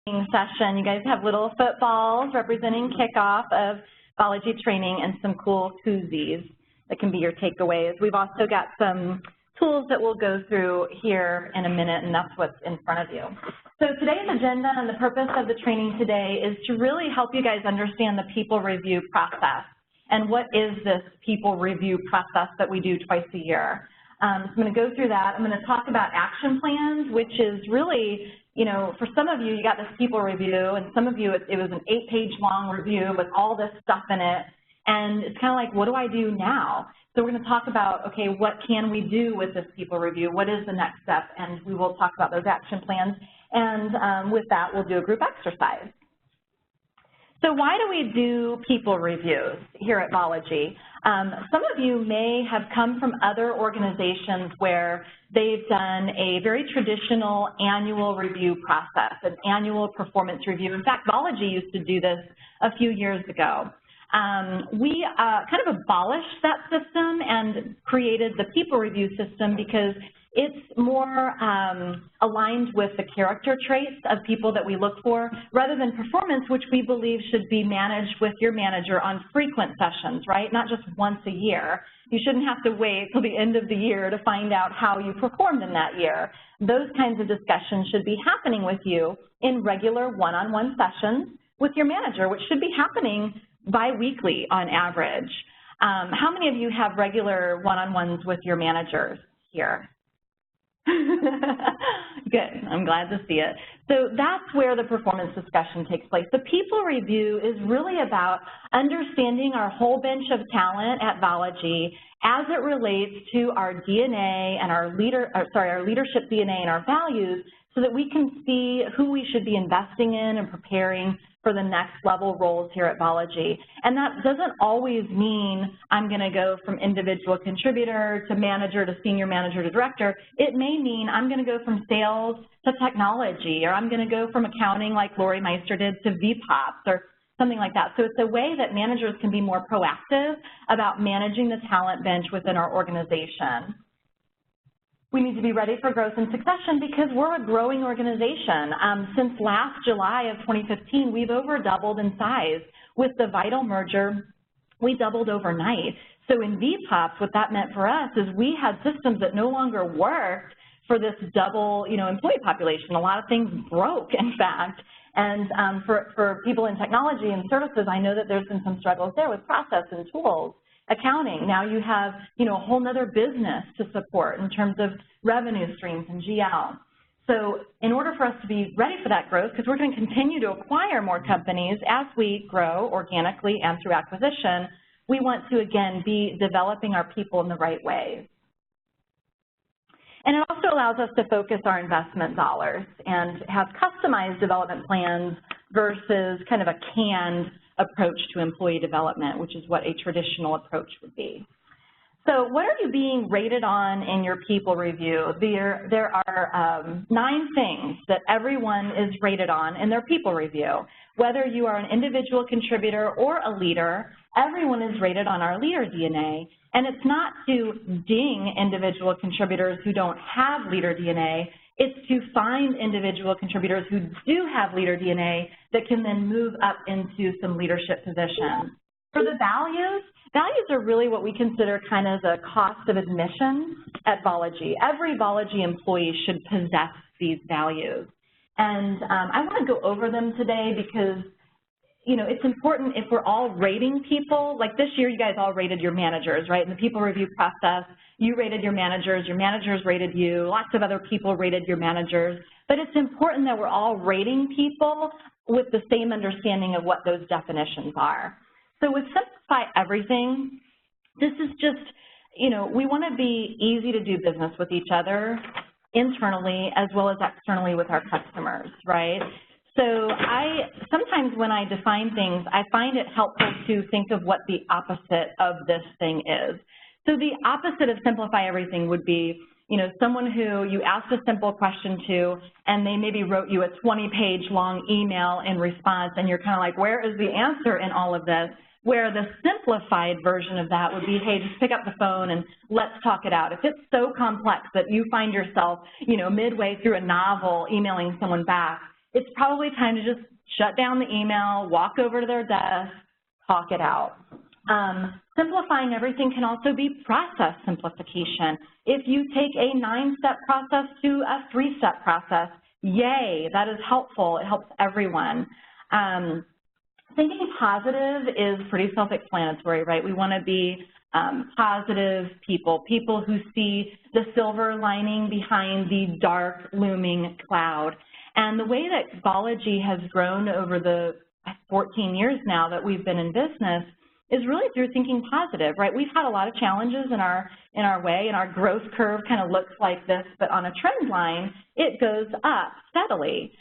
session. You guys have little footballs representing kickoff of Vology training and some cool koozies that can be your takeaways. We've also got some tools that we'll go through here in a minute, and that's what's in front of you. So today's agenda and the purpose of the training today is to really help you guys understand the people review process and what is this people review process that we do twice a year. So I'm going to go through that. I'm going to talk about action plans, which is really, you know, for some of you, you got this people review, and some of you, it was an 8-page long review with all this stuff in it, and it's kind of like, what do I do now? So we're going to talk about, okay, what can we do with this people review? What is the next step? And we will talk about those action plans. And with that, we'll do a group exercise. So why do we do people reviews here at Vology? Some of you may have come from other organizations where they've done a very traditional annual review process, an annual performance review. In fact, Vology used to do this a few years ago. We kind of abolished that system and created the people review system because it's more aligned with the character traits of people that we look for rather than performance, which we believe should be managed with your manager on frequent sessions, right? Not just once a year. You shouldn't have to wait till the end of the year to find out how you performed in that year. Those kinds of discussions should be happening with you in regular one-on-one sessions with your manager, which should be happening bi-weekly on average. How many of you have regular one-on-ones with your managers here? Good, I'm glad to see it. So that's where the performance discussion takes place. The people review is really about understanding our whole bench of talent at Vology as it relates to our DNA and our leadership DNA and our values, so that we can see who we should be investing in and preparing for the next level roles here at Vology. And that doesn't always mean I'm going to go from individual contributor to manager to senior manager to director. It may mean I'm going to go from sales to technology, or I'm going to go from accounting like Lori Meister did to VPOPs or something like that. So it's a way that managers can be more proactive about managing the talent bench within our organization. We need to be ready for growth and succession because we're a growing organization. Since last July of 2015, we've over doubled in size. With the Vital merger, we doubled overnight. So in VPOPs, what that meant for us is we had systems that no longer worked for this double, employee population. A lot of things broke, in fact. And for people in technology and services, I know that there's been some struggles there with process and tools. Accounting, now you have, a whole nother business to support in terms of revenue streams and GL. So in order for us to be ready for that growth, because we're going to continue to acquire more companies as we grow organically and through acquisition, we want to, again, be developing our people in the right ways. And it also allows us to focus our investment dollars and have customized development plans versus kind of a canned approach to employee development, which is what a traditional approach would be. So what are you being rated on in your people review? There are 9 things that everyone is rated on in their people review. Whether you are an individual contributor or a leader, everyone is rated on our leader DNA. And it's not to ding individual contributors who don't have leader DNA. It's to find individual contributors who do have leader DNA that can then move up into some leadership positions. For the values are really what we consider kind of the cost of admission at Vology. Every Vology employee should possess these values. And I want to go over them today because, it's important if we're all rating people. Like this year, you guys all rated your managers, right? In the people review process, you rated your managers rated you, lots of other people rated your managers. But it's important that we're all rating people with the same understanding of what those definitions are. So with Simplify Everything, this is just, we want to be easy to do business with each other internally as well as externally with our customers, right? So sometimes when I define things, I find it helpful to think of what the opposite of this thing is. So the opposite of Simplify Everything would be, someone who you asked a simple question to and they maybe wrote you a 20-page long email in response, and you're kind of like, where is the answer in all of this? Where the simplified version of that would be, hey, just pick up the phone and let's talk it out. If it's so complex that you find yourself, midway through a novel emailing someone back, it's probably time to just shut down the email, walk over to their desk, talk it out. Simplifying everything can also be process simplification. If you take a 9-step process to a 3-step process, yay, that is helpful. It helps everyone. Thinking positive is pretty self-explanatory, right? We want to be positive people who see the silver lining behind the dark, looming cloud. And the way that Vology has grown over the 14 years now that we've been in business is really through thinking positive, right? We've had a lot of challenges in our way, and our growth curve kind of looks like this, but on a trend line, it goes up steadily.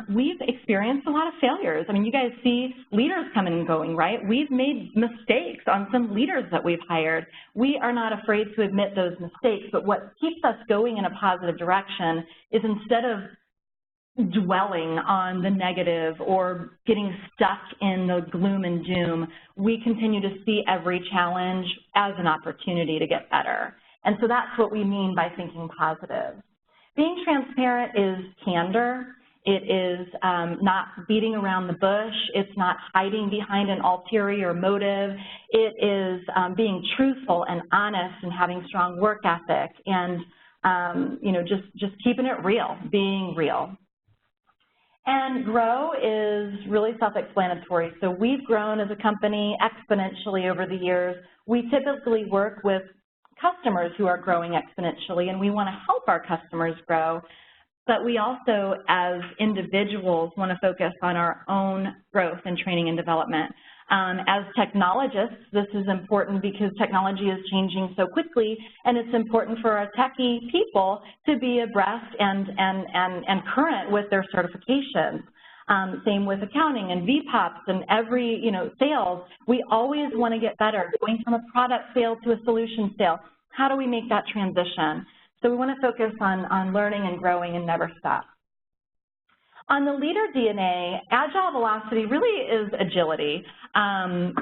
We've experienced a lot of failures. I mean, you guys see leaders coming and going, right? We've made mistakes on some leaders that we've hired. We are not afraid to admit those mistakes, but what keeps us going in a positive direction is instead of dwelling on the negative or getting stuck in the gloom and doom, we continue to see every challenge as an opportunity to get better. And so that's what we mean by thinking positive. Being transparent is candor. It is not beating around the bush. It's not hiding behind an ulterior motive. It is being truthful and honest and having strong work ethic and you know, just keeping it real, being real. And grow is really self-explanatory. So we've grown as a company exponentially over the years. We typically work with customers who are growing exponentially, and we want to help our customers grow. But we also, as individuals, want to focus on our own growth and training and development. As technologists, this is important because technology is changing so quickly, and it's important for our techie people to be abreast and current with their certifications. Same with accounting and VPOPs and every, you know, sales. We always want to get better, going from a product sale to a solution sale. How do we make that transition? So we want to focus on learning and growing and never stop. On the leader DNA, agile velocity really is agility.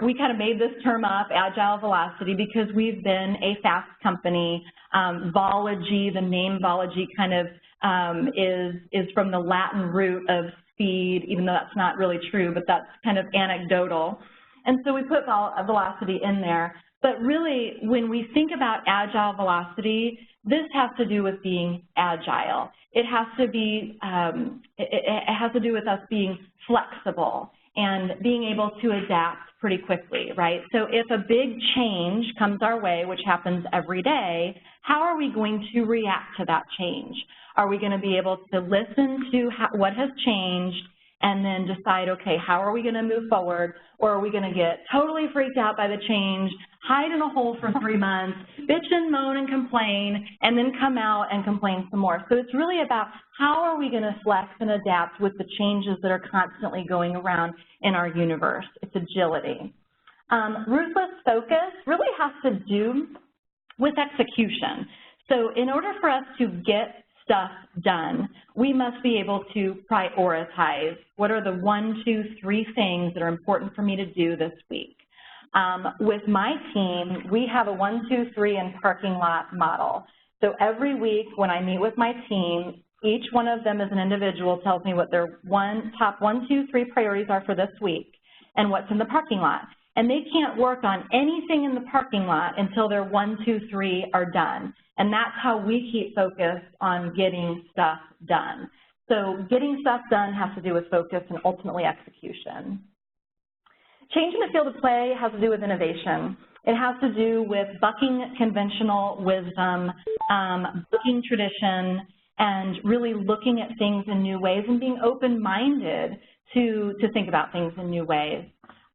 We kind of made this term up, agile velocity, because we've been a fast company. Vology, the name Vology kind of is from the Latin root of speed, even though that's not really true, but that's kind of anecdotal. And so we put velocity in there. But really, when we think about agile velocity, this has to do with being agile. It has to be, it has to do with us being flexible and being able to adapt pretty quickly, right? So if a big change comes our way, which happens every day, how are we going to react to that change? Are we going to be able to listen to what has changed and then decide, okay, how are we going to move forward? Or are we going to get totally freaked out by the change, hide in a hole for 3 months, bitch and moan and complain, and then come out and complain some more? So it's really about how are we going to flex and adapt with the changes that are constantly going around in our universe. It's agility. Ruthless focus really has to do with execution. So in order for us to get stuff done, we must be able to prioritize what are the 1, 2, 3 things that are important for me to do this week. With my team, we have a 1, 2, 3 and parking lot model. So every week when I meet with my team, each one of them as an individual tells me what their top 1, 2, 3 priorities are for this week and what's in the parking lot. And they can't work on anything in the parking lot until their 1, 2, 3 are done. And that's how we keep focused on getting stuff done. So getting stuff done has to do with focus and ultimately execution. Changing the field of play has to do with innovation. It has to do with bucking conventional wisdom, bucking tradition, and really looking at things in new ways and being open-minded to think about things in new ways.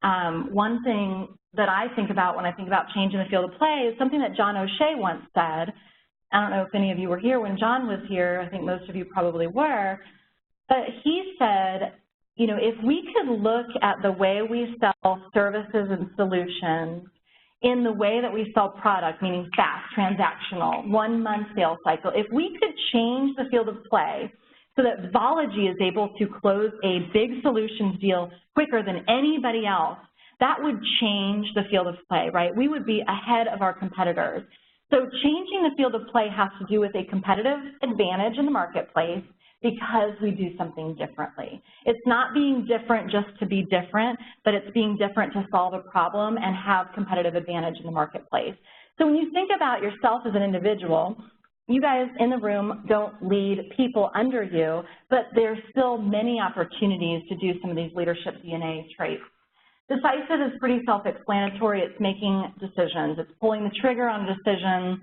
One thing that I think about when I think about changing the field of play is something that John O'Shea once said. I don't know if any of you were here when John was here. I think most of you probably were. But he said, you know, if we could look at the way we sell services and solutions in the way that we sell product, meaning fast, transactional, 1-month sales cycle, if we could change the field of play so that Vology is able to close a big solutions deal quicker than anybody else, that would change the field of play, right? We would be ahead of our competitors. So changing the field of play has to do with a competitive advantage in the marketplace, because we do something differently. It's not being different just to be different, but it's being different to solve a problem and have competitive advantage in the marketplace. So when you think about yourself as an individual, you guys in the room don't lead people under you, but there's still many opportunities to do some of these leadership DNA traits. Decisive is pretty self-explanatory. It's making decisions. It's pulling the trigger on a decision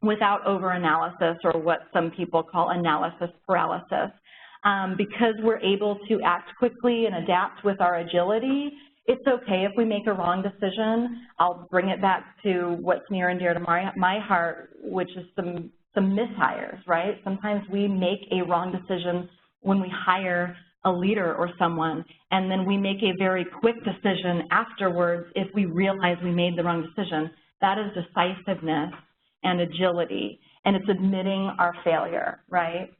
without over-analysis, or what some people call analysis paralysis. Because we're able to act quickly and adapt with our agility, it's okay if we make a wrong decision. I'll bring it back to what's near and dear to my heart, which is some mishires, right? Sometimes we make a wrong decision when we hire a leader or someone, and then we make a very quick decision afterwards if we realize we made the wrong decision. That is decisiveness and agility, and it's admitting our failure, right?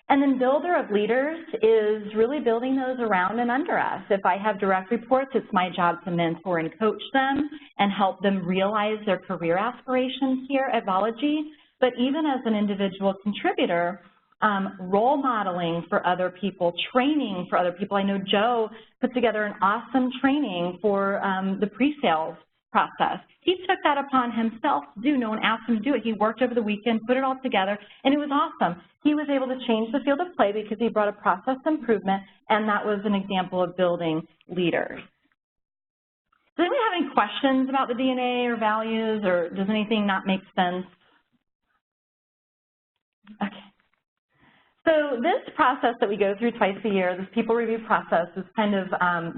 And then builder of leaders is really building those around and under us. If I have direct reports, it's my job to mentor and coach them and help them realize their career aspirations here at Vology. But even as an individual contributor, role modeling for other people, training for other people. I know Joe put together an awesome training for the pre-sales process. He took that upon himself to do. No one asked him to do it. He worked over the weekend, put it all together, and it was awesome. He was able to change the field of play because he brought a process improvement, and that was an example of building leaders. Does anyone have any questions about the DNA or values, or does anything not make sense? Okay. So this process that we go through twice a year, this people review process, is kind of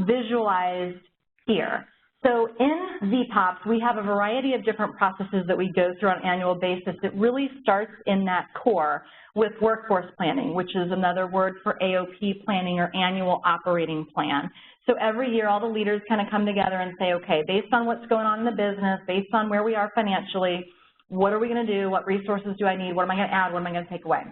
visualized here. So in VPOPs, we have a variety of different processes that we go through on an annual basis. It really starts in that core with workforce planning, which is another word for AOP planning, or annual operating plan. So every year, all the leaders kind of come together and say, okay, based on what's going on in the business, based on where we are financially, what are we going to do? What resources do I need? What am I going to add? What am I going to take away?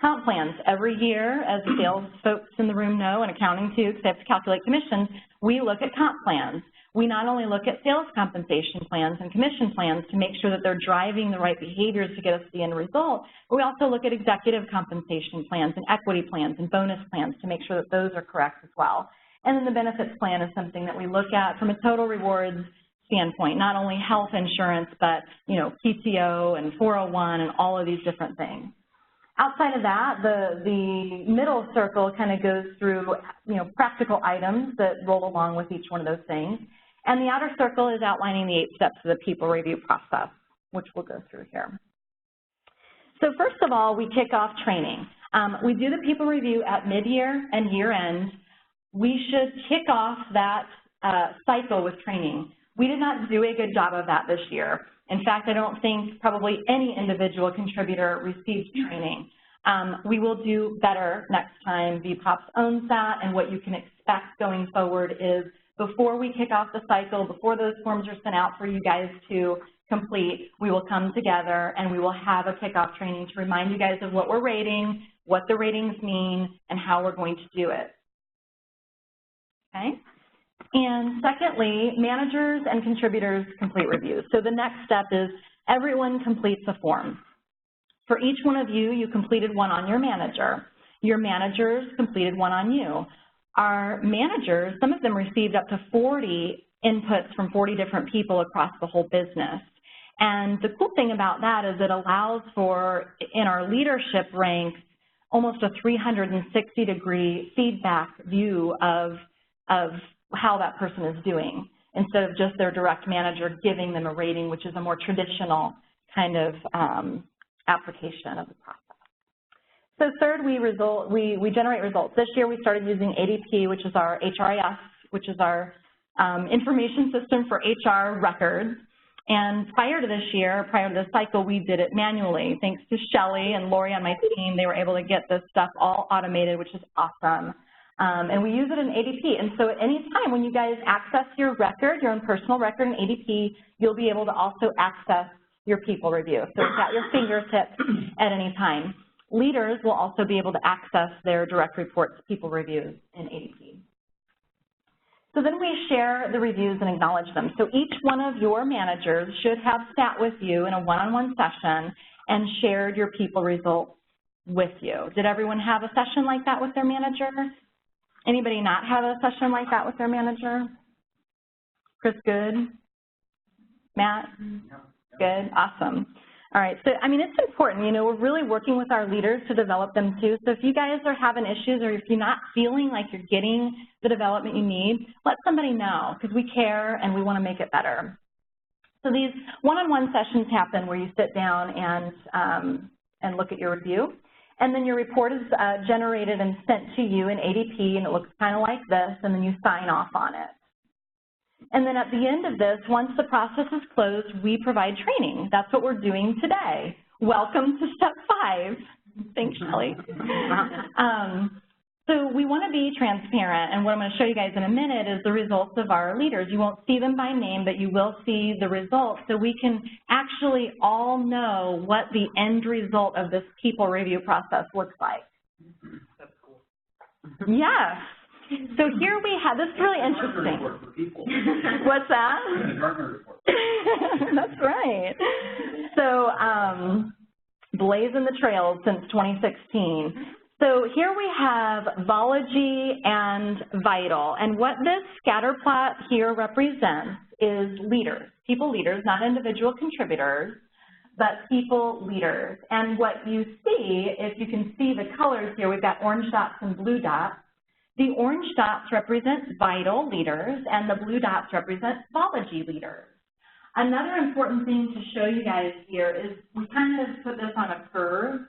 Comp plans. Every year, as the sales folks in the room know, and accounting too, because they have to calculate commissions, we look at comp plans. We not only look at sales compensation plans and commission plans to make sure that they're driving the right behaviors to get us the end result, but we also look at executive compensation plans and equity plans and bonus plans to make sure that those are correct as well. And then the benefits plan is something that we look at from a total rewards standpoint, not only health insurance, but, you know, PTO and 401 and all of these different things. Outside of that, the middle circle kind of goes through, you know, practical items that roll along with each one of those things. And the outer circle is outlining the 8 steps of the people review process, which we'll go through here. So first of all, we kick off training. We do the people review at mid-year and year-end. We should kick off that cycle with training. We did not do a good job of that this year. In fact, I don't think probably any individual contributor received training. We will do better next time. VPOPs owns that, and what you can expect going forward is before we kick off the cycle, before those forms are sent out for you guys to complete, we will come together and we will have a kickoff training to remind you guys of what we're rating, what the ratings mean, and how we're going to do it. Okay? And secondly, managers and contributors complete reviews. So the next step is everyone completes a form. For each one of you, you completed one on your manager. Your managers completed one on you. Our managers, some of them received up to 40 inputs from 40 different people across the whole business. And the cool thing about that is it allows for, in our leadership ranks, almost a 360-degree feedback view of how that person is doing, instead of just their direct manager giving them a rating, which is a more traditional kind of application of the process. So third, we generate results. This year we started using ADP, which is our HRIS, which is our information system for HR records. And prior to this year, prior to this cycle, we did it manually. Thanks to Shelly and Lori on my team, they were able to get this stuff all automated, which is awesome. And we use it in ADP. And so at any time when you guys access your record, your own personal record in ADP, you'll be able to also access your people review. So it's at your fingertips at any time. Leaders will also be able to access their direct reports people reviews in ADP. So then we share the reviews and acknowledge them. So each one of your managers should have sat with you in a one-on-one session and shared your people results with you. Did everyone have a session like that with their manager? Anybody not have a session like that with their manager? Chris, good? Matt? Good, awesome. All right, so I mean, it's important, you know, we're really working with our leaders to develop them too. So if you guys are having issues or if you're not feeling like you're getting the development you need, let somebody know because we care and we want to make it better. So these one-on-one sessions happen where you sit down and look at your review. And then your report is generated and sent to you in ADP, and it looks kind of like this, and then you sign off on it. And then at the end of this, once the process is closed, we provide training. That's what we're doing today. Welcome to step 5. Thanks, Shelley. So we want to be transparent, and what I'm going to show you guys in a minute is the results of our leaders. You won't see them by name, but you will see the results, so we can actually all know what the end result of this people review process looks like. That's cool. Yes. So here we have, this is really interesting. What's that? That's right. So blazing the trails since 2016. So here we have Vology and Vital, and what this scatter plot here represents is leaders, people leaders, not individual contributors, but people leaders. And what you see, if you can see the colors here, we've got orange dots and blue dots. The orange dots represent Vital leaders, and the blue dots represent Vology leaders. Another important thing to show you guys here is we kind of put this on a curve.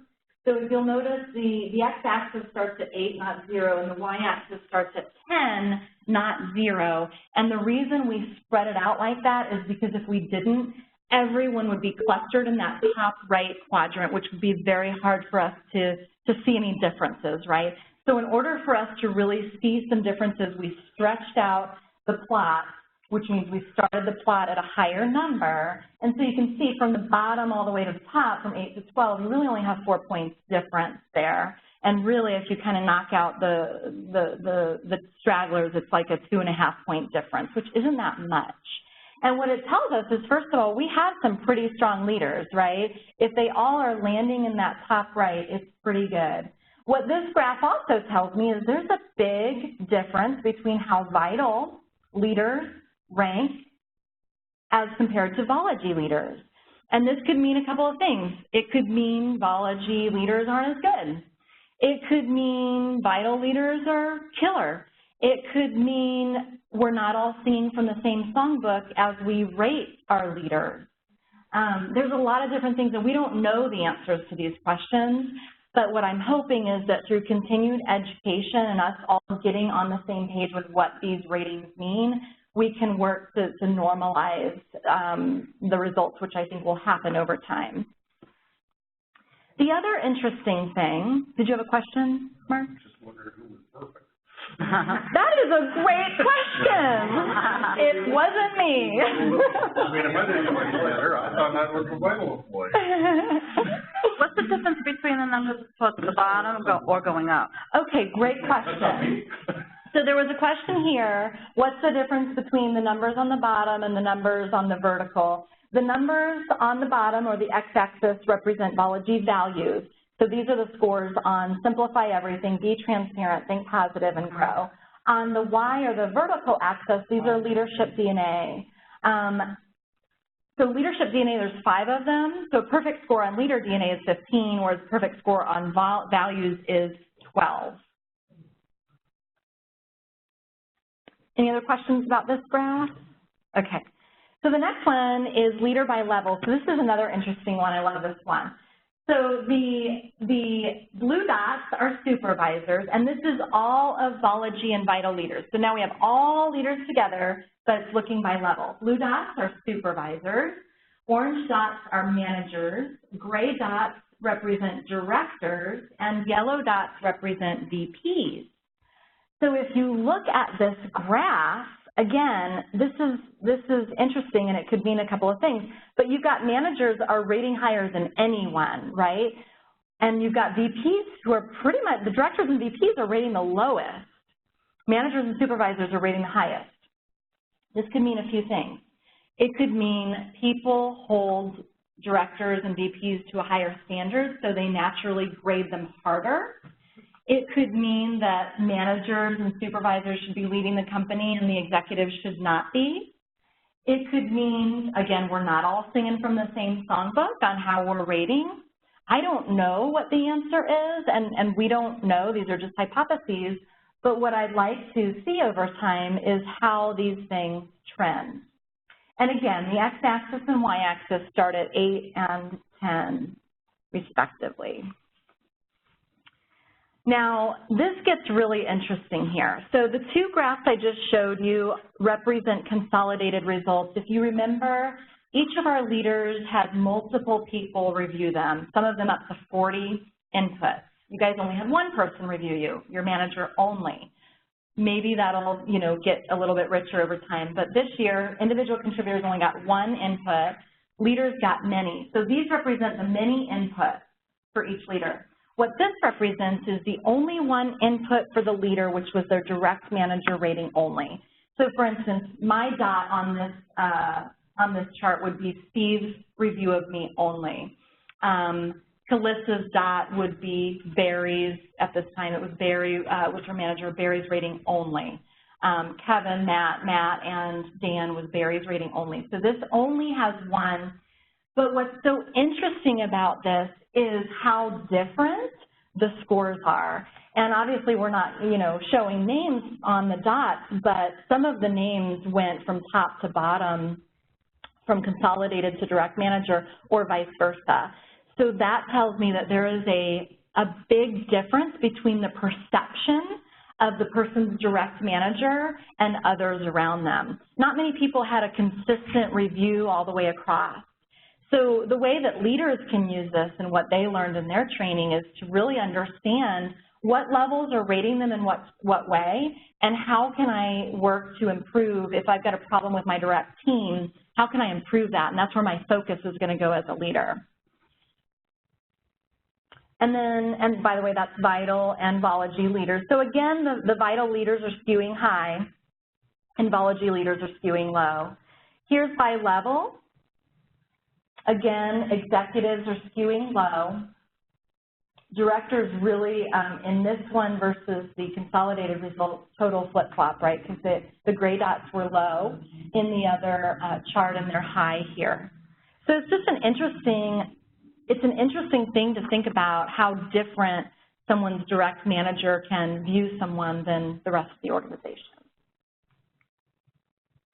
So if you'll notice, the x-axis starts at 8, not 0, and the y-axis starts at 10, not 0. And the reason we spread it out like that is because if we didn't, everyone would be clustered in that top right quadrant, which would be very hard for us to see any differences, right? So in order for us to really see some differences, we stretched out the plot, which means we started the plot at a higher number. And so you can see from the bottom all the way to the top, from 8 to 12, you really only have 4 points difference there. And really, if you kind of knock out the stragglers, it's like a 2.5-point difference, which isn't that much. And what it tells us is, first of all, we have some pretty strong leaders, right? If they all are landing in that top right, it's pretty good. What this graph also tells me is there's a big difference between how Vital leaders rank as compared to Vology leaders. And this could mean a couple of things. It could mean Vology leaders aren't as good. It could mean Vital leaders are killer. It could mean we're not all singing from the same songbook as we rate our leaders. There's a lot of different things, and we don't know the answers to these questions, but what I'm hoping is that through continued education and us all getting on the same page with what these ratings mean, we can work to normalize the results, which I think will happen over time. The other interesting thing, did you have a question, Mark? Just wondered who was perfect. That is a great question. It wasn't me. I mean, if I didn't know any better, I thought that was the Vital employee. What's the difference between the numbers towards the bottom or going up? Okay, great question. So there was a question here, what's the difference between the numbers on the bottom and the numbers on the vertical? The numbers on the bottom, or the x-axis, represent Vology values. So these are the scores on simplify everything, be transparent, think positive, and grow. On the y, or the vertical axis, these are leadership DNA. So leadership DNA, there's 5 of them. So perfect score on leader DNA is 15, whereas perfect score on values is 12. Any other questions about this graph? Okay. So the next one is leader by level. So this is another interesting one. I love this one. So the blue dots are supervisors, and this is all of Vology and Vital leaders. So now we have all leaders together, but it's looking by level. Blue dots are supervisors. Orange dots are managers. Gray dots represent directors, and yellow dots represent VPs. So if you look at this graph, again, this is interesting, and it could mean a couple of things. But you've got managers are rating higher than anyone, right? And you've got VPs who are pretty much, the directors and VPs are rating the lowest. Managers and supervisors are rating the highest. This could mean a few things. It could mean people hold directors and VPs to a higher standard, so they naturally grade them harder. It could mean that managers and supervisors should be leading the company and the executives should not be. It could mean, again, we're not all singing from the same songbook on how we're rating. I don't know what the answer is, and we don't know. These are just hypotheses. But what I'd like to see over time is how these things trend. And again, the x-axis and y-axis start at 8 and 10, respectively. Now, this gets really interesting here. So the two graphs I just showed you represent consolidated results. If you remember, each of our leaders had multiple people review them, some of them up to 40 inputs. You guys only had one person review you, your manager only. Maybe that'll, get a little bit richer over time. But this year, individual contributors only got one input. Leaders got many. So these represent the many inputs for each leader. What this represents is the only one input for the leader, which was their direct manager rating only. So for instance, my dot on this chart would be Steve's review of me only. Kalissa's dot would be Barry's, at this time it was Barry, was her manager, Barry's rating only. Kevin, Matt, and Dan was Barry's rating only. So this only has one. But what's so interesting about this is how different the scores are. And obviously we're not, showing names on the dots, but some of the names went from top to bottom, from consolidated to direct manager, or vice versa. So that tells me that there is a big difference between the perception of the person's direct manager and others around them. Not many people had a consistent review all the way across. So the way that leaders can use this and what they learned in their training is to really understand what levels are rating them in what way, and how can I work to improve. If I've got a problem with my direct team, how can I improve that? And that's where my focus is going to go as a leader. And by the way, that's vital and Vology leaders. So again, the vital leaders are skewing high, and Vology leaders are skewing low. Here's by level. Again, executives are skewing low. Directors really, in this one versus the consolidated results, total flip-flop, right? Because the gray dots were low in the other chart, and they're high here. So it's just an interesting thing to think about, how different someone's direct manager can view someone than the rest of the organization.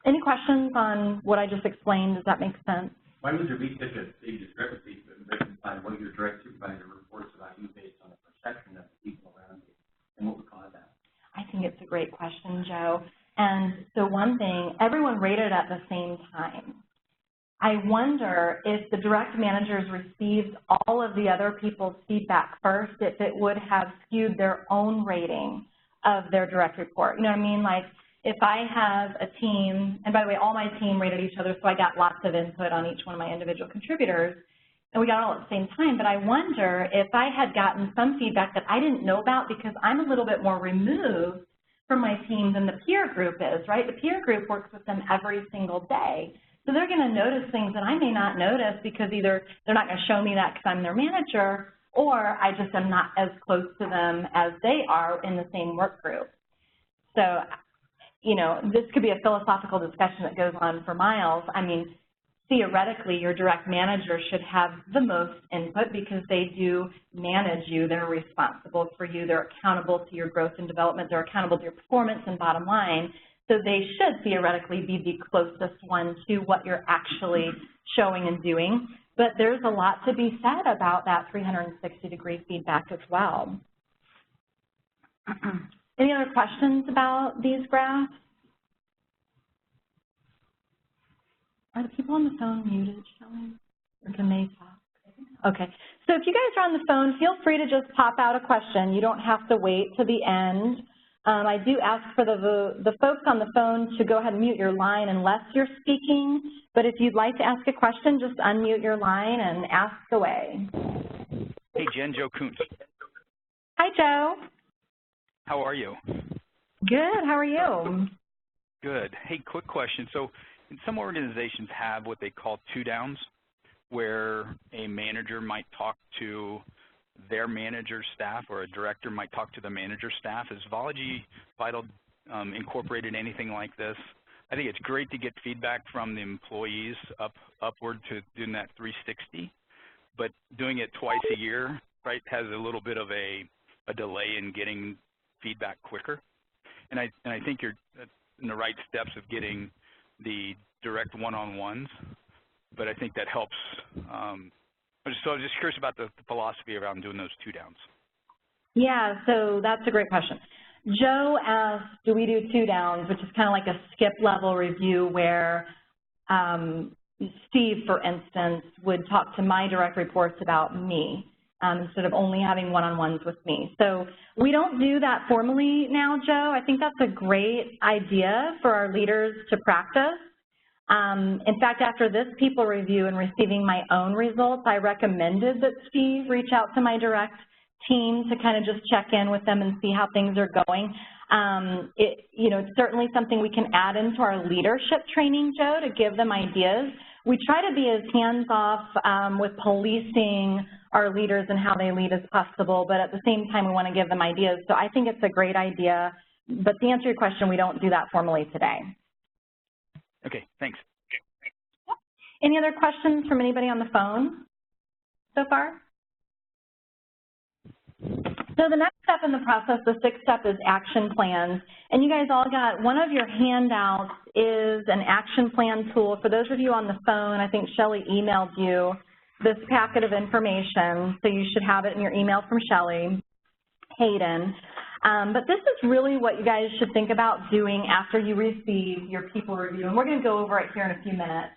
Any questions on what I just explained? Does that make sense? Why would there be such a big discrepancy between what your direct supervisor reports about you based on the perception of the people around you, and what would cause that? I think it's a great question, Joe. And so one thing, everyone rated at the same time. I wonder if the direct managers received all of the other people's feedback first, if it would have skewed their own rating of their direct report. You know what I mean? Like, if I have a team, and by the way, all my team rated each other, so I got lots of input on each one of my individual contributors, and we got it all at the same time, but I wonder if I had gotten some feedback that I didn't know about, because I'm a little bit more removed from my team than the peer group is, right? The peer group works with them every single day. So they're going to notice things that I may not notice, because either they're not going to show me that because I'm their manager, or I just am not as close to them as they are in the same work group. So, this could be a philosophical discussion that goes on for miles. I mean, theoretically, your direct manager should have the most input because they do manage you. They're responsible for you. They're accountable to your growth and development. They're accountable to your performance and bottom line. So they should theoretically be the closest one to what you're actually showing and doing. But there's a lot to be said about that 360-degree feedback as well. Any other questions about these graphs? Are the people on the phone muted, Shelley? Or can they talk? Okay. So if you guys are on the phone, feel free to just pop out a question. You don't have to wait to the end. I do ask for the folks on the phone to go ahead and mute your line unless you're speaking. But if you'd like to ask a question, just unmute your line and ask away. Hey, Jen, Joe Kuntz. Hi, Joe. How are you? Good. How are you? Good. Hey, quick question. So some organizations have what they call two downs, where a manager might talk to their manager's staff or a director might talk to the manager's staff. Is Vology Vital incorporated anything like this? I think it's great to get feedback from the employees upward to doing that 360, but doing it twice a year, right, has a little bit of a delay in getting feedback quicker. And I think you're in the right steps of getting the direct one-on-ones, but I think that helps. So I'm just curious about the philosophy around doing those 2-downs. Yeah, so that's a great question. Joe asked, do we do 2-downs, which is kind of like a skip-level review where Steve, for instance, would talk to my direct reports about me instead of only having one-on-ones with me. So we don't do that formally now, Joe. I think that's a great idea for our leaders to practice. In fact, after this people review and receiving my own results, I recommended that Steve reach out to my direct team to kind of just check in with them and see how things are going. It's certainly something we can add into our leadership training, Joe, to give them ideas. We try to be as hands-off with policing our leaders and how they lead as possible, but at the same time, we want to give them ideas. So I think it's a great idea, but to answer your question, we don't do that formally today. Okay, thanks. Any other questions from anybody on the phone so far? So the next step in the process, the 6th step, is action plans. And you guys all got, one of your handouts is an action plan tool. For those of you on the phone, I think Shelley emailed you this packet of information, so you should have it in your email from Shelley Hayden. But this is really what you guys should think about doing after you receive your people review. And we're going to go over it here in a few minutes.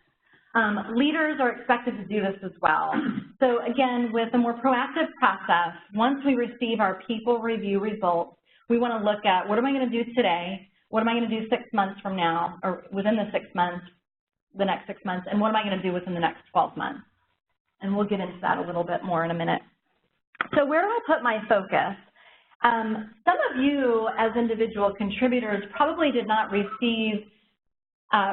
Leaders are expected to do this as well. So again, with a more proactive process, once we receive our people review results, we want to look at what am I going to do today, what am I going to do 6 months from now, or within the 6 months, the next 6 months, and what am I going to do within the next 12 months. And we'll get into that a little bit more in a minute. So where do I put my focus? Some of you as individual contributors probably did not receive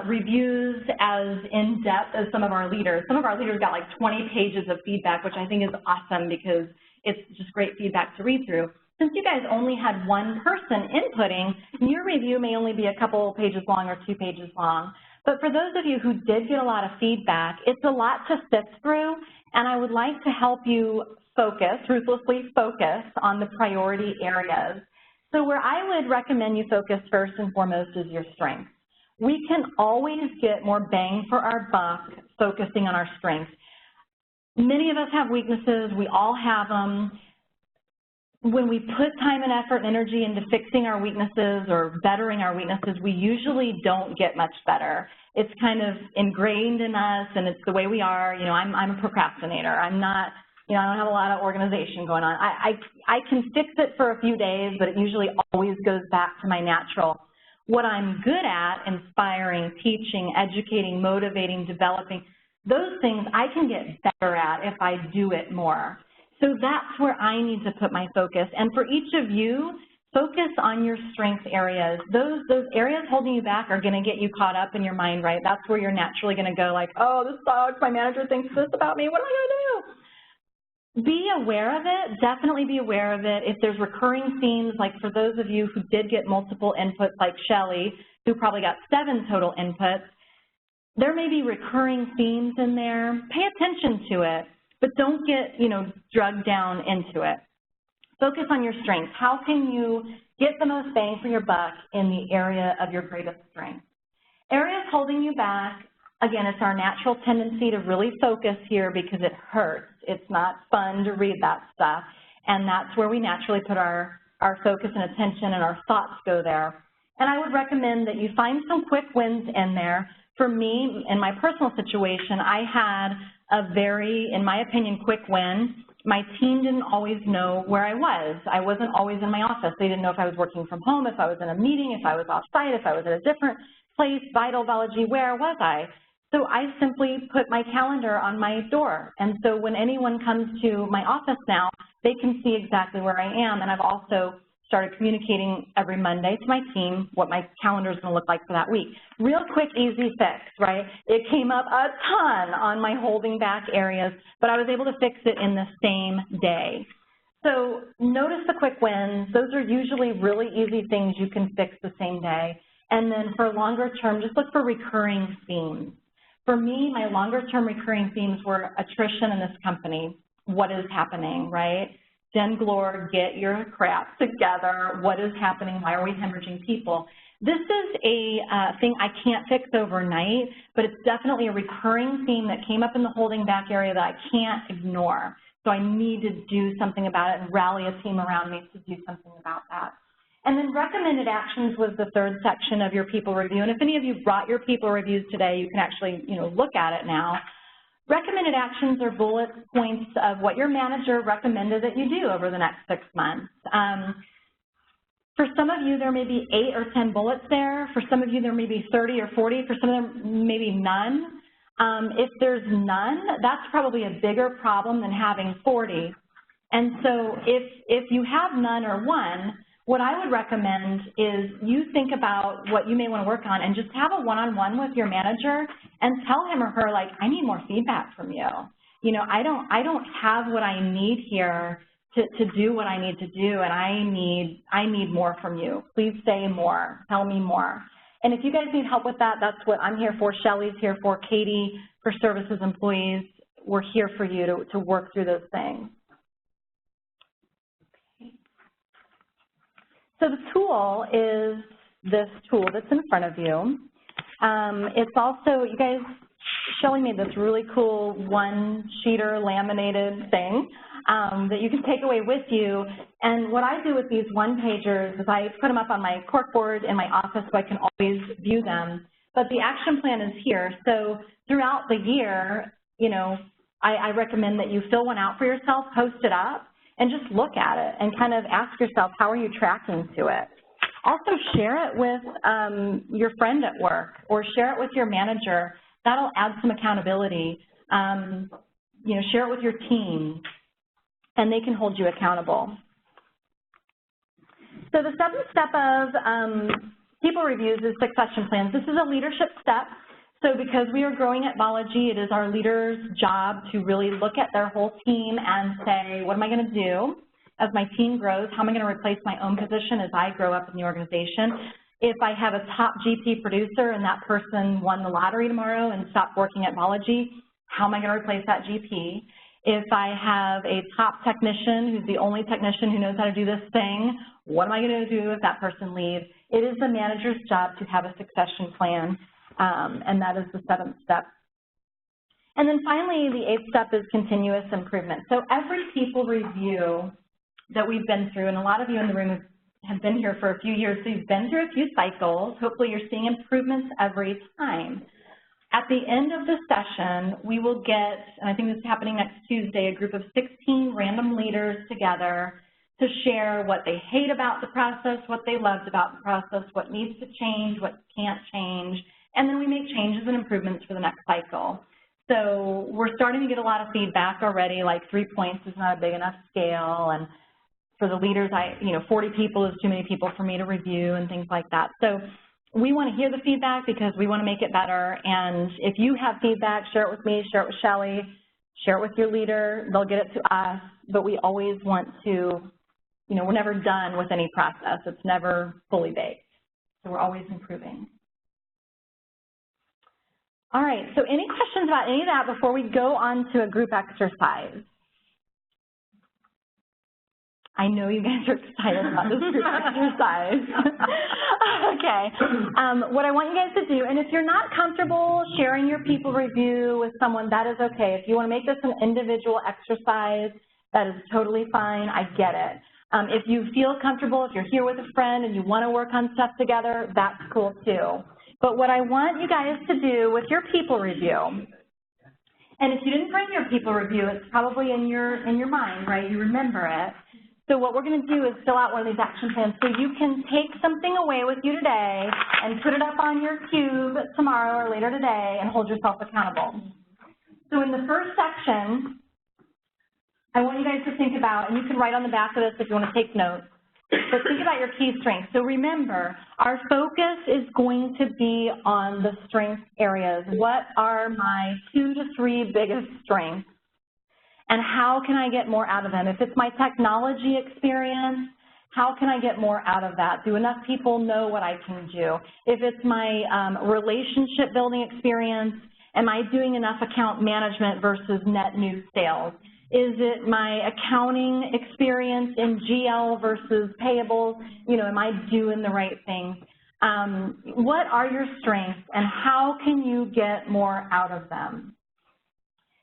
reviews as in-depth as some of our leaders. Some of our leaders got like 20 pages of feedback, which I think is awesome because it's just great feedback to read through. Since you guys only had one person inputting, your review may only be a couple pages long or 2 pages long. But for those of you who did get a lot of feedback, it's a lot to sift through, and I would like to help you focus, ruthlessly focus on the priority areas. So where I would recommend you focus first and foremost is your strengths. We can always get more bang for our buck focusing on our strengths. Many of us have weaknesses. We all have them. When we put time and effort and energy into fixing our weaknesses or bettering our weaknesses, we usually don't get much better. It's kind of ingrained in us, and it's the way we are. You know, I'm a procrastinator. I'm not, you know, I don't have a lot of organization going on. I can fix it for a few days, but it usually always goes back to my natural. What I'm good at, inspiring, teaching, educating, motivating, developing, those things I can get better at if I do it more. So that's where I need to put my focus. And for each of you, focus on your strength areas. Those areas holding you back are going to get you caught up in your mind, right? That's where you're naturally going to go like, oh, this sucks. My manager thinks this about me. What am I going to do? Be aware of it. Definitely be aware of it. If there's recurring themes, like for those of you who did get multiple inputs, like Shelley, who probably got 7 total inputs, there may be recurring themes in there. Pay attention to it, but don't get, you know, drugged down into it. Focus on your strengths. How can you get the most bang for your buck in the area of your greatest strength? Areas holding you back, again, it's our natural tendency to really focus here because it hurts. It's not fun to read that stuff, and that's where we naturally put our focus and attention, and our thoughts go there. And I would recommend that you find some quick wins in there. For me, in my personal situation, I had a very, in my opinion, quick win. My team didn't always know where I was. I wasn't always in my office. They didn't know if I was working from home, if I was in a meeting, if I was off-site, if I was at a different place, Vital, Vology, where was I? So I simply put my calendar on my door. And so when anyone comes to my office now, they can see exactly where I am. And I've also started communicating every Monday to my team what my calendar is going to look like for that week. Real quick, easy fix, right? It came up a ton on my holding back areas, but I was able to fix it in the same day. So notice the quick wins. Those are usually really easy things you can fix the same day. And then for longer term, just look for recurring themes. For me, my longer term recurring themes were attrition in this company. What is happening, right? Jen Glore, get your crap together. What is happening? Why are we hemorrhaging people? This is a thing I can't fix overnight, but it's definitely a recurring theme that came up in the holding back area that I can't ignore. So I need to do something about it and rally a team around me to do something about that. And then recommended actions was the third section of your people review. And if any of you brought your people reviews today, you can actually, look at it now. Recommended actions are bullet points of what your manager recommended that you do over the next 6 months. For some of you, there may be 8 or 10 bullets there. For some of you, there may be 30 or 40. For some of them, maybe none. If there's none, that's probably a bigger problem than having 40. And so if you have none or one, what I would recommend is you think about what you may want to work on and just have a one-on-one with your manager and tell him or her, like, I need more feedback from you. I don't have what I need here to do what I need to do, and I need more from you. Please say more. Tell me more. And if you guys need help with that, that's what I'm here for. Shelly's here for. Katie for services employees. We're here for you to work through those things. So the tool is this tool that's in front of you. It's also, you guys, Shelly made this really cool one-sheeter laminated thing that you can take away with you. And what I do with these one-pagers is I put them up on my corkboard in my office so I can always view them. But the action plan is here. So throughout the year, I recommend that you fill one out for yourself, post it up, and just look at it and kind of ask yourself, how are you tracking to it? Also share it with your friend at work or share it with your manager. That'll add some accountability. Share it with your team, and they can hold you accountable. So the seventh step of people reviews is succession plans. This is a leadership step. So because we are growing at Vology, it is our leaders' job to really look at their whole team and say, what am I going to do as my team grows? How am I going to replace my own position as I grow up in the organization? If I have a top GP producer and that person won the lottery tomorrow and stopped working at Vology, how am I going to replace that GP? If I have a top technician who's the only technician who knows how to do this thing, what am I going to do if that person leaves? It is the manager's job to have a succession plan. And that is the seventh step. And then finally, the eighth step is continuous improvement. So every people review that we've been through, and a lot of you in the room have been here for a few years, so you've been through a few cycles. Hopefully you're seeing improvements every time. At the end of the session, we will get, and I think this is happening next Tuesday, a group of 16 random leaders together to share what they hate about the process, what they loved about the process, what needs to change, what can't change, and then we make changes and improvements for the next cycle. So we're starting to get a lot of feedback already, like 3 points is not a big enough scale, and for the leaders, 40 people is too many people for me to review and things like that. So we want to hear the feedback because we want to make it better, and if you have feedback, share it with me, share it with Shelly, share it with your leader, they'll get it to us, but we always want to, we're never done with any process. It's never fully baked, so we're always improving. All right, so any questions about any of that before we go on to a group exercise? I know you guys are excited about this group exercise. Okay, what I want you guys to do, and if you're not comfortable sharing your people review with someone, that is okay. If you want to make this an individual exercise, that is totally fine, I get it. If you feel comfortable, if you're here with a friend and you want to work on stuff together, that's cool too. But what I want you guys to do with your people review, and if you didn't bring your people review, it's probably in your mind, right? You remember it. So what we're going to do is fill out one of these action plans so you can take something away with you today and put it up on your cube tomorrow or later today and hold yourself accountable. So in the first section, I want you guys to think about, and you can write on the back of this if you want to take notes, But think about your key strengths. So remember, our focus is going to be on the strength areas. What are my 2 to 3 biggest strengths? And how can I get more out of them? If it's my technology experience, how can I get more out of that? Do enough people know what I can do? If it's my relationship building experience, am I doing enough account management versus net new sales? Is it my accounting experience in GL versus payables? You know, am I doing the right things? What are your strengths and how can you get more out of them?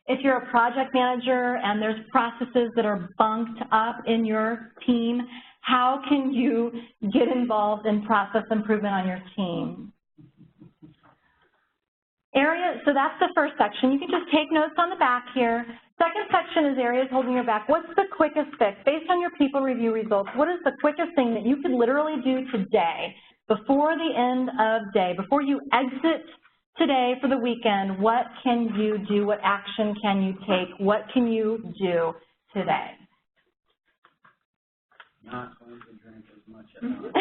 If you're a project manager and there's processes that are bunked up in your team, how can you get involved in process improvement on your team? So that's the first section. You can just take notes on the back here. Second section is areas holding you back. What's the quickest fix? Based on your people review results, what is the quickest thing that you could literally do today, before the end of day, before you exit today for the weekend? What can you do? What action can you take? What can you do today? Not going to drink as much at all.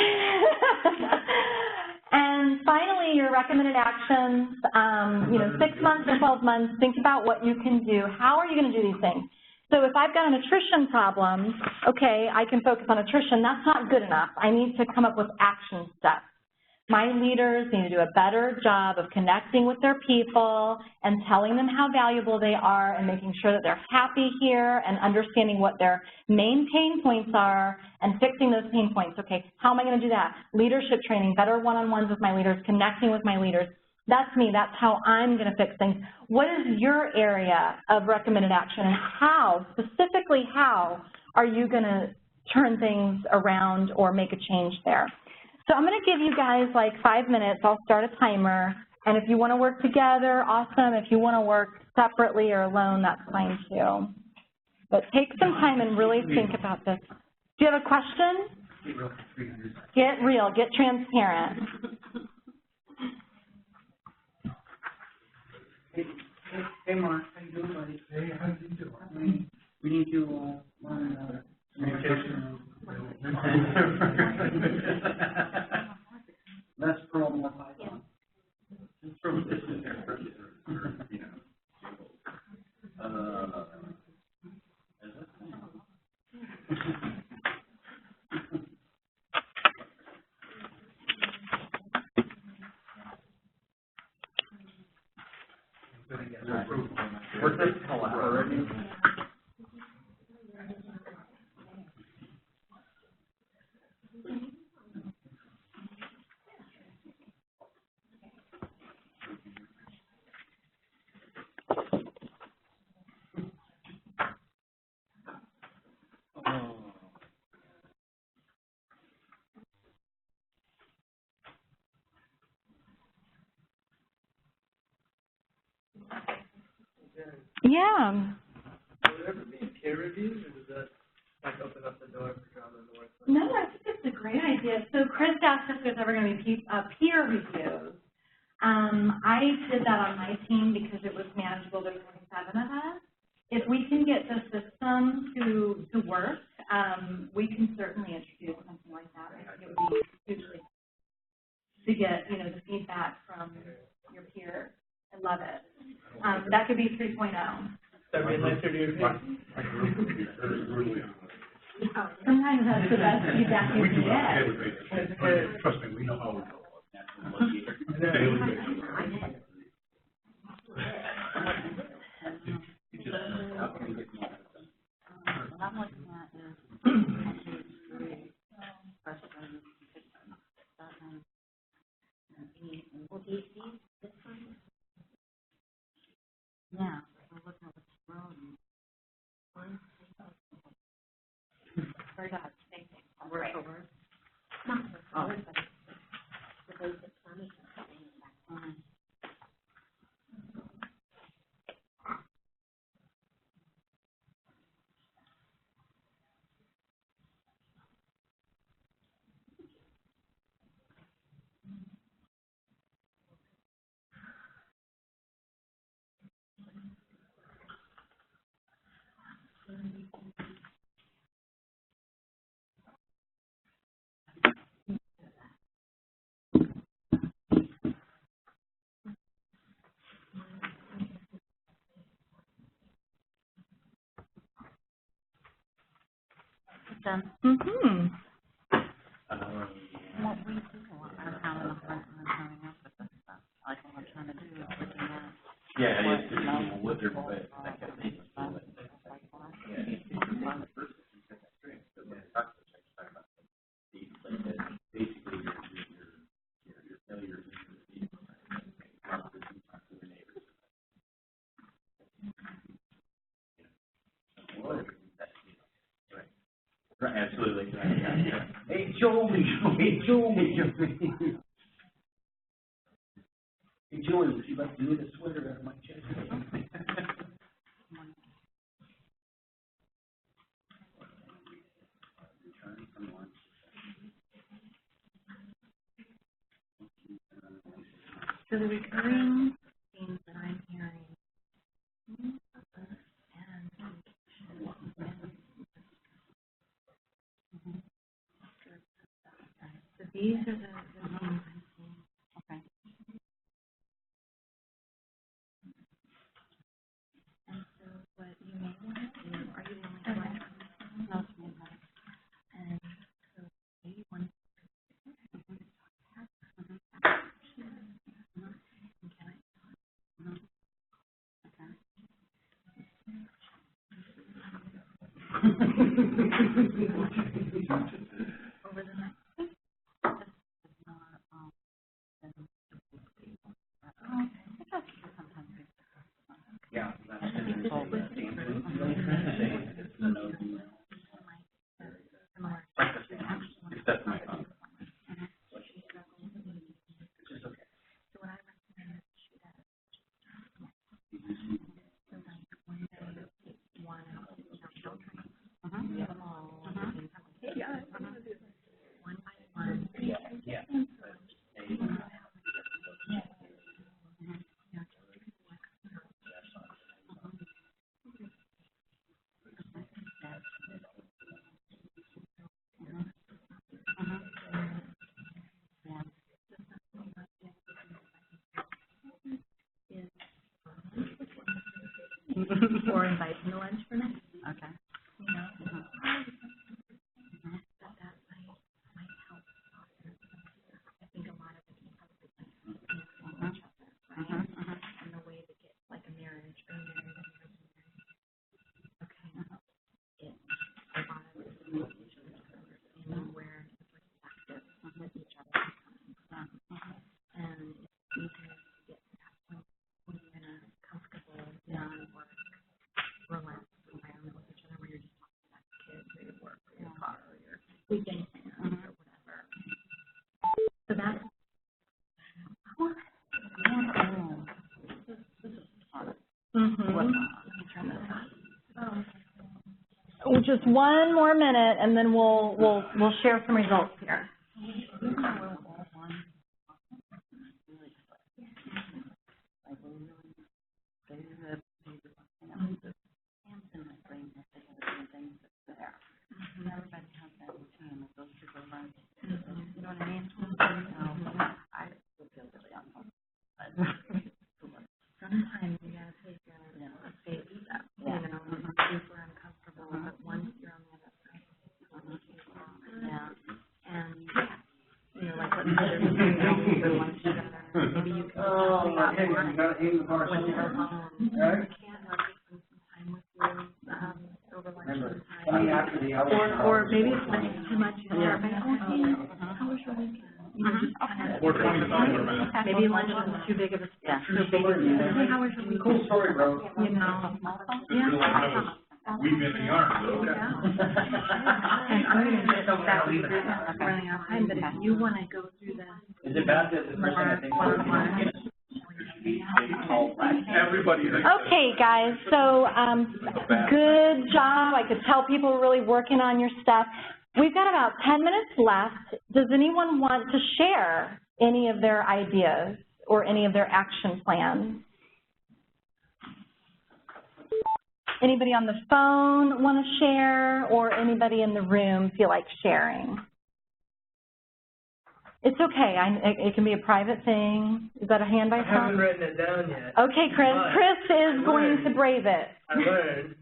And finally, your recommended actions, 6 months or 12 months, think about what you can do. How are you going to do these things? So if I've got an attrition problem, okay, I can focus on attrition. That's not good enough. I need to come up with action steps. My leaders need to do a better job of connecting with their people and telling them how valuable they are and making sure that they're happy here and understanding what their main pain points are and fixing those pain points. Okay, how am I going to do that? Leadership training, better one-on-ones with my leaders, connecting with my leaders. That's me. That's how I'm going to fix things. What is your area of recommended action, and how, specifically how, are you going to turn things around or make a change there? So I'm going to give you guys like 5 minutes. I'll start a timer. And if you want to work together, awesome. If you want to work separately or alone, that's fine too. But take some time and really think about this. Do you have a question? Get real. Get transparent. Hey, Mark. How you doing, buddy? Hey, how you doing? We need to learn another communication. Less pro, more Python. We're just collaborating. Yeah. Will there ever be peer reviews, or does that like open up the door for drama in the workplace? No, I think it's a great idea. So Chris asked if there's ever going to be peer reviews. I did that on my team because it was manageable. There's only 7 of us. If we can get the system to work, we can certainly introduce something like that. I think it would be hugely to get, the feedback from your peers. I love it. That could be 3.0. That'd be nicer to your team. Sometimes that's the best feedback you can get. Trust me, we know how we go. What I'm looking at is yeah, we're looking at what's wrong. Very good. Thank you. Word for word. question. Mm-hmm. What we do, I'm having a hard time coming up with this stuff. Like what I'm trying to do is looking at. Yeah, it's just what they're, but I think it's still, yeah, it's on the first, you said that's great, but when it's talking about these, like that, basically your failures in the vehicle, right? Talk to the neighbors. Well, that's, right. Right, absolutely, yeah. Hey, Joey, hey, Joey. Hey, Joey, would you like to move the sweater out of my chest? So the recurring themes that I'm hearing, and so these are the themes I'm seeing. Okay. And so what you may want to do, are you willing to write no, and so maybe one over the next Yeah. That's my thought. It's just okay. So what I recommend is shoot at so like one day one children. One by one. Yeah. Or invite them to lunch for next. Okay. You know, that might help. I think a lot of it can probably like each other, right? And the way to get like a marriage or married. Okay. It's a lot of it is understanding where the perspective with each other is coming from. And it's easier to get to that point when you're in a comfortable, non-work, relaxed environment with each other where you're just talking about your kids or your work or your car or your weekend plans or whatever. So that's Just one more minute, and then we'll share some results here. everybody has that routine of those people run. You know what I mean? I would feel really uncomfortable. Sometimes you gotta take a baby step, you know, super uncomfortable, but once you're on the other side, and you know, like let's say there's a family for lunch together, maybe you can when they're home, you can like spend some time with you over lunch time, or maybe it's spending too much time. How was your weekend? You know, just kind of maybe lunch is too big of a step. So hey, how was your weekend? Cool story, bro. You know, We've been in the army, though. And I'm going to get that we running out of time, but if you want to go through this. Is it bad that the person I think Everybody. Okay, guys, so good job. I could tell people are really working on your stuff. We've got about 10 minutes left. Does anyone want to share any of their ideas or any of their action plans? Anybody on the phone want to share, or anybody in the room feel like sharing? It's okay. It can be a private thing. Is that a hand by phone? I haven't written it down yet. Okay, Chris. Chris is going to brave it. I learned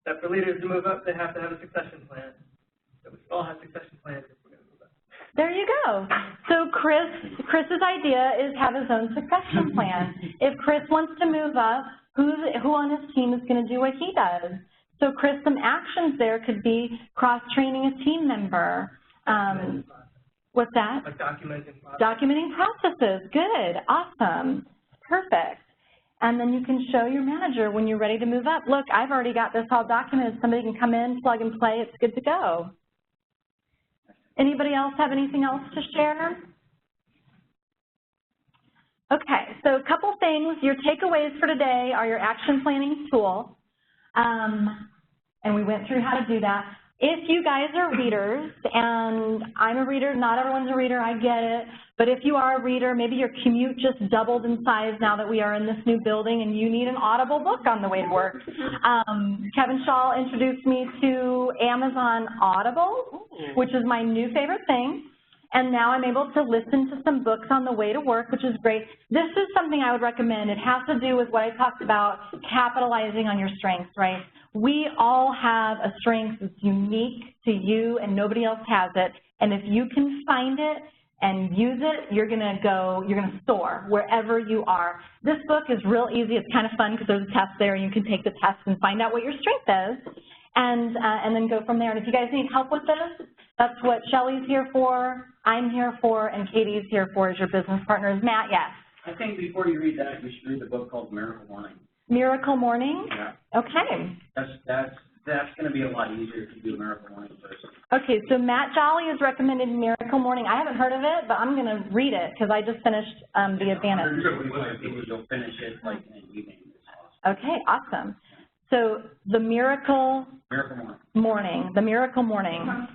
that for leaders to move up, they have to have a succession plan. that we all have succession plans if we're gonna move up. There you go. So Chris's idea is have his own succession plan. If Chris wants to move up, who on his team is going to do what he does? So Chris, some actions there could be cross-training a team member. What's that? Like documenting processes. Documenting processes. Good. Awesome. Perfect. And then you can show your manager when you're ready to move up. Look, I've already got this all documented. Somebody can come in, plug and play. It's good to go. Anybody else have anything else to share? Okay, so a couple things. Your takeaways for today are your action planning tool. And we went through how to do that. If you guys are readers, and I'm a reader, not everyone's a reader, I get it, but if you are a reader, maybe your commute just doubled in size now that we are in this new building and you need an Audible book on the way to work. Kevin Shaw introduced me to Amazon Audible, which is my new favorite thing, and now I'm able to listen to some books on the way to work, which is great. This is something I would recommend. It has to do with what I talked about, capitalizing on your strengths, right? We all have a strength that's unique to you and nobody else has it. And if you can find it and use it, you're gonna soar wherever you are. This book is real easy. It's kind of fun because there's a test there and you can take the test and find out what your strength is and then go from there. And if you guys need help with this, that's what Shelly's here for, I'm here for, and Katie's here for as your business partners. Matt, yes? I think before you read that, you should read the book called Miracle Morning. Miracle Morning? Yeah. Okay. That's going to be a lot easier if you do Miracle Morning first. Okay, so Matt Jolly has recommended Miracle Morning. I haven't heard of it, but I'm going to read it because I just finished The Advantage. You'll finish it like in an evening. Okay, awesome. So the Miracle Morning. The Miracle Morning.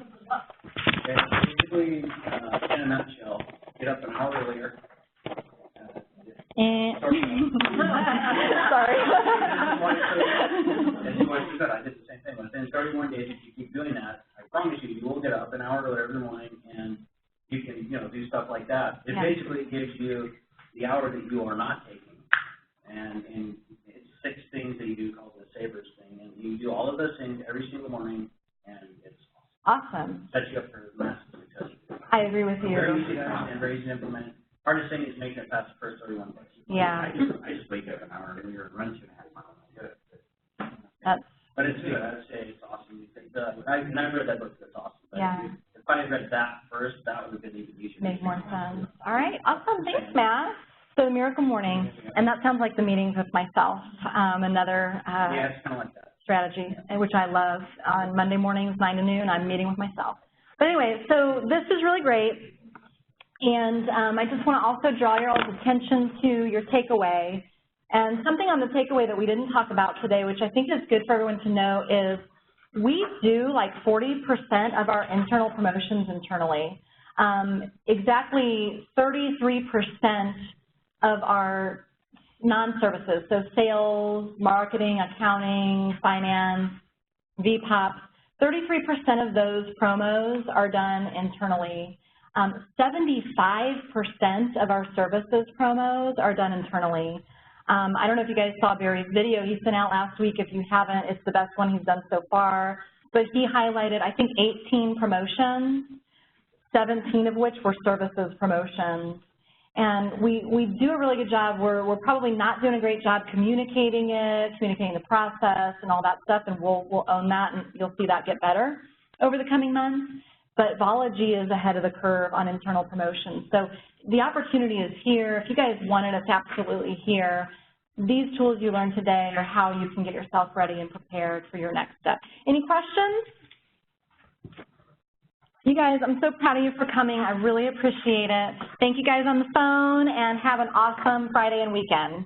Basically, in a nutshell, get up an hour earlier. And sorry. That's what you said. I did the same thing. Within 31 days, if you keep doing that, I promise you, you will get up an hour earlier every morning, and you can, do stuff like that. It basically gives you the hour that you are not taking, and it's 6 things that you do called the Savers thing, and you do all of those things every single morning, and it's awesome. Sets you up for massive success. I agree with you. Very easy to understand, very easy to implement. Hardest thing is making it past the first 31 days. Yeah. I just wake up an hour earlier and run 2.5 miles. But it's good. I would say it's awesome. I've read that book. It's awesome. But if I had read that first, that would have been even easier. Make more sense. All right. Awesome. Thanks, Matt. So Miracle Morning, and that sounds like the meetings with myself. Another yeah, it's kind of like that. Strategy, which I love. On Monday mornings, 9 to noon, I'm meeting with myself. But anyway, so this is really great. And I just want to also draw your all's attention to your takeaway. And something on the takeaway that we didn't talk about today, which I think is good for everyone to know, is we do like 40% of our internal promotions internally. Exactly 33% of our non-services, so sales, marketing, accounting, finance, VPOP, 33% of those promos are done internally. 75% of our services promos are done internally. I don't know if you guys saw Barry's video he sent out last week. If you haven't, it's the best one he's done so far. But he highlighted, I think, 18 promotions, 17 of which were services promotions. And we do a really good job. We're probably not doing a great job communicating the process and all that stuff, and we'll own that, and you'll see that get better over the coming months. But Vology is ahead of the curve on internal promotions. So the opportunity is here. If you guys want it, it's absolutely here. These tools you learned today are how you can get yourself ready and prepared for your next step. Any questions? You guys, I'm so proud of you for coming. I really appreciate it. Thank you guys on the phone, and have an awesome Friday and weekend.